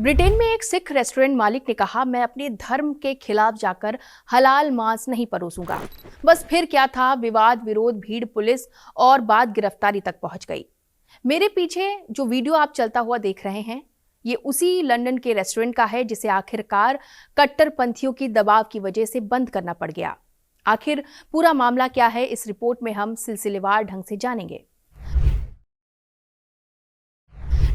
Britain में एक Sikh restaurant मालिक ने कहा, मैं अपने धर्म के खिलाफ जाकर हलाल मांस नहीं परोसूंगा। बस फिर क्या था, विवाद, विरोध, भीड़, पुलिस और बात गिरफ्तारी तक पहुंच गई। मेरे पीछे जो वीडियो आप चलता हुआ देख रहे हैं, ये उसी लंदन के रेस्टोरेंट का है जिसे आखिरकार कट्टरपंथियों की दबाव की वजह से बंद करना पड़ गया। आखिर पूरा मामला क्या है, इस रिपोर्ट में हम सिलसिलेवार ढंग से जानेंगे।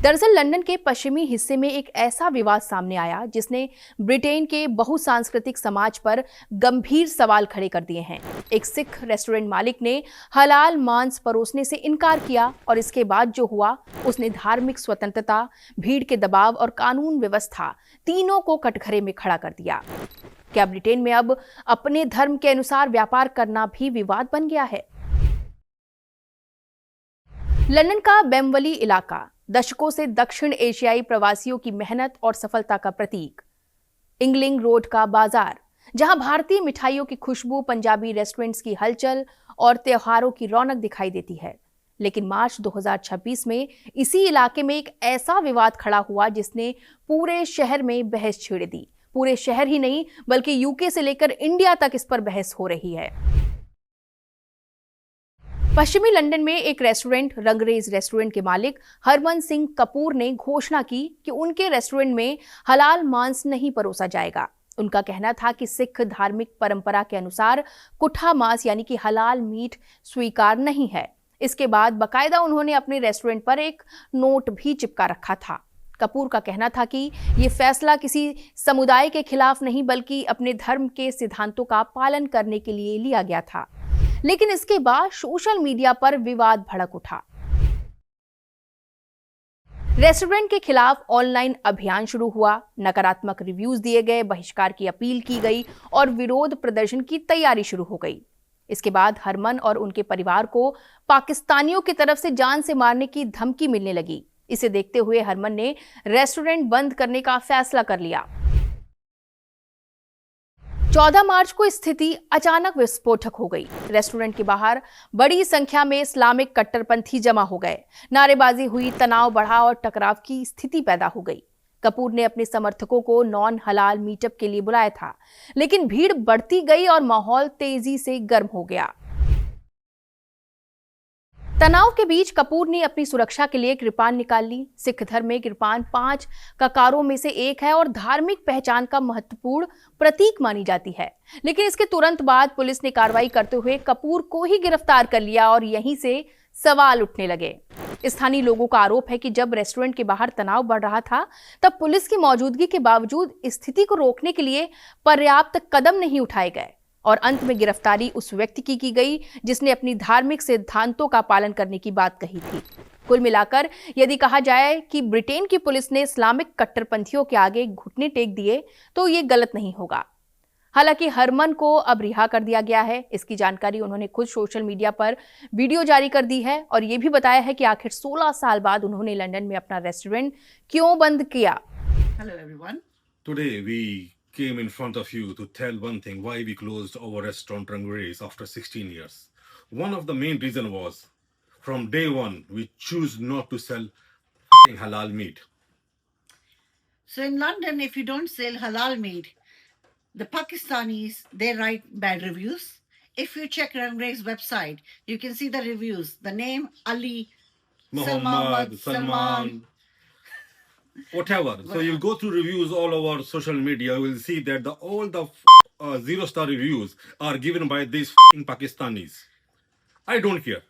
दरअसल लंदन के पश्चिमी हिस्से में एक ऐसा विवाद सामने आया जिसने ब्रिटेन के बहुसांस्कृतिक समाज पर गंभीर सवाल खड़े कर दिए हैं। एक सिख रेस्टोरेंट मालिक ने हलाल मांस परोसने से इनकार किया और इसके बाद जो हुआ, उसने धार्मिक स्वतंत्रता, भीड़ के दबाव और कानून व्यवस्था तीनों को कटघरे में खड़ा कर दिया। क्या ब्रिटेन में अब अपने धर्म के अनुसार व्यापार करना भी विवाद बन गया है? लंदन का बेमवली इलाका दशकों से दक्षिण एशियाई प्रवासियों की मेहनत और सफलता का प्रतीक। इंगलिंग रोड का बाजार, जहां भारतीय मिठाइयों की खुशबू, पंजाबी रेस्टोरेंट्स की हलचल और त्योहारों की रौनक दिखाई देती है। लेकिन मार्च 2026 में इसी इलाके में एक ऐसा विवाद खड़ा हुआ जिसने पूरे शहर में बहस छेड़ दी। पूरे शहर ही नहीं, बल्कि यूके से लेकर इंडिया तक इस पर बहस हो रही है। पश्चिमी लंदन में एक रेस्टोरेंट, रंगरेज रेस्टोरेंट के मालिक हरमन सिंह कपूर ने घोषणा की कि उनके रेस्टोरेंट में हलाल मांस नहीं परोसा जाएगा। उनका कहना था कि सिख धार्मिक परंपरा के अनुसार कुठा मांस यानी कि हलाल मीट स्वीकार नहीं है। इसके बाद बाकायदा उन्होंने अपने रेस्टोरेंट पर एक नोट भी चिपका रखा था। कपूर का कहना था कि ये फैसला किसी समुदाय के खिलाफ नहीं, बल्कि अपने धर्म के सिद्धांतों का पालन करने के लिए लिया गया था। लेकिन इसके बाद सोशल मीडिया पर विवाद भड़क उठा। रेस्टोरेंट के खिलाफ ऑनलाइन अभियान शुरू हुआ, नकारात्मक रिव्यूज दिए गए, बहिष्कार की अपील की गई और विरोध प्रदर्शन की तैयारी शुरू हो गई। इसके बाद हरमन और उनके परिवार को पाकिस्तानियों की तरफ से जान से मारने की धमकी मिलने लगी। इसे देखते हुए हरमन ने रेस्टोरेंट बंद करने का फैसला कर लिया। 14 मार्च को स्थिति अचानक विस्फोटक हो गई। रेस्टोरेंट के बाहर बड़ी संख्या में इस्लामिक कट्टरपंथी जमा हो गए। नारेबाजी हुई, तनाव बढ़ा और टकराव की स्थिति पैदा हो गई। कपूर ने अपने समर्थकों को नॉन हलाल मीटअप के लिए बुलाया था, लेकिन भीड़ बढ़ती गई और माहौल तेजी से गर्म हो गया। तनाव के बीच कपूर ने अपनी सुरक्षा के लिए कृपान निकाल ली। सिख धर्म में कृपान 5 ककारों में से एक है और धार्मिक पहचान का महत्वपूर्ण प्रतीक मानी जाती है। लेकिन इसके तुरंत बाद पुलिस ने कार्रवाई करते हुए कपूर को ही गिरफ्तार कर लिया और यहीं से सवाल उठने लगे। स्थानीय लोगों का आरोप है कि जब रेस्टोरेंट के बाहर तनाव बढ़ रहा था, तब पुलिस की मौजूदगी के बावजूद स्थिति को रोकने के लिए पर्याप्त कदम नहीं उठाए गए और अंत में गिरफ्तारी उस व्यक्ति की गई जिसने अपनी धार्मिक सिद्धांतों का पालन करने की बात कही थी। कुल मिलाकर यदि कहा जाए कि ब्रिटेन की पुलिस ने इस्लामिक कट्टरपंथियों के आगे घुटने टेक दिए, तो ये गलत नहीं होगा। हालांकि हरमन को अब रिहा कर दिया गया है। इसकी जानकारी उन्होंने खुद सोशल मीडिया पर वीडियो जारी कर दी है और ये भी बताया है कि आखिर 16 साल बाद उन्होंने लंदन में अपना रेस्टोरेंट क्यों बंद किया। Hello everyone. Today we came in front of you to tell one thing, why we closed our restaurant Rangways after 16 years. One of the main reason was, from day one, we choose not to sell halal meat. So in London, if you don't sell halal meat, the Pakistanis, they write bad reviews. If you check Rangray's website, you can see the reviews. The name Ali, Muhammad, Salman, whatever. So you'll go through reviews all over social media. You will see that all the 0-star reviews are given by these Pakistanis. I don't care.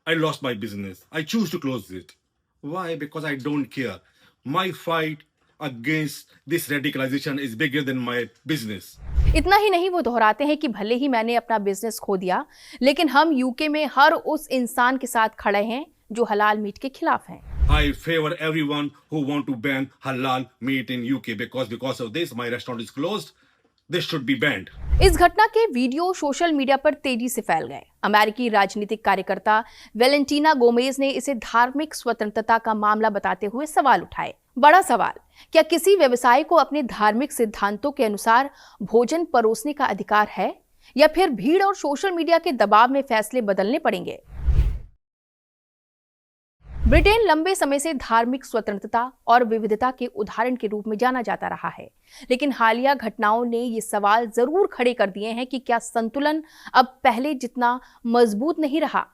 I lost my business. I choose to close it. Why? Because I don't care. My fight against this radicalization is bigger than my business. इतना ही नहीं, वो दोहराते हैं कि भले ही मैंने अपना business खो दिया, लेकिन हम यूके में हर उस इंसान के साथ खड़े हैं जो हलाल मीट के खिलाफ हैं। I favor everyone who want to ban halal meat in UK because of this my restaurant is closed. This should be banned. इस घटना के वीडियो सोशल मीडिया पर तेजी से फैल गए। अमेरिकी राजनीतिक कार्यकर्ता वेलेंटीना गोमेज ने इसे धार्मिक स्वतंत्रता का मामला बताते हुए सवाल उठाए। बड़ा सवाल, क्या किसी व्यवसाय को अपने धार्मिक सिद्धांतों के अनुसार भोजन परोसने का अधिकार है, या फिर भीड़ और सोशल मीडिया के दबाव में फैसले बदलने पड़ेंगे? ब्रिटेन लंबे समय से धार्मिक स्वतंत्रता और विविधता के उदाहरण के रूप में जाना जाता रहा है, लेकिन हालिया घटनाओं ने ये सवाल जरूर खड़े कर दिए हैं कि क्या संतुलन अब पहले जितना मजबूत नहीं रहा।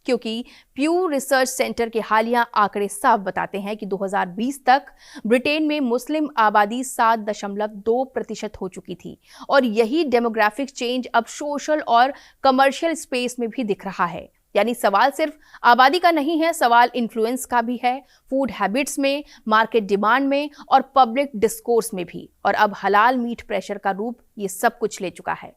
क्योंकि प्यू रिसर्च सेंटर के हालिया आंकड़े साफ बताते हैं कि 2020 तक ब्रिटेन में मुस्लिम आबादी 7.2% हो चुकी थी और यही डेमोग्राफिक चेंज अब सोशल और कमर्शियल स्पेस में भी दिख रहा है। यानी सवाल सिर्फ आबादी का नहीं है, सवाल इन्फ्लुएंस का भी है, फूड हैबिट्स में, मार्केट डिमांड में और पब्लिक डिस्कोर्स में भी। और अब हलाल मीट प्रेशर का रूप ये सब कुछ ले चुका है।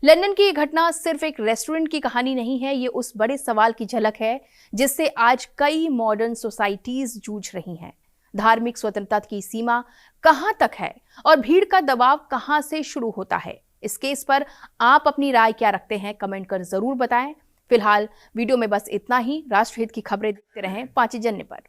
लंदन की ये घटना सिर्फ एक रेस्टोरेंट की कहानी नहीं है, ये उस बड़े सवाल की झलक है जिससे आज कई मॉडर्न सोसाइटीज जूझ रही हैं। धार्मिक स्वतंत्रता की सीमा कहां तक है और भीड़ का दबाव कहां से शुरू होता है? इस केस पर आप अपनी राय क्या रखते हैं? कमेंट कर जरूर बताएं। फिलहाल वीडियो में बस इतना ही। राष्ट्रहित की खबरें देखते रहें पांचजन्य पर।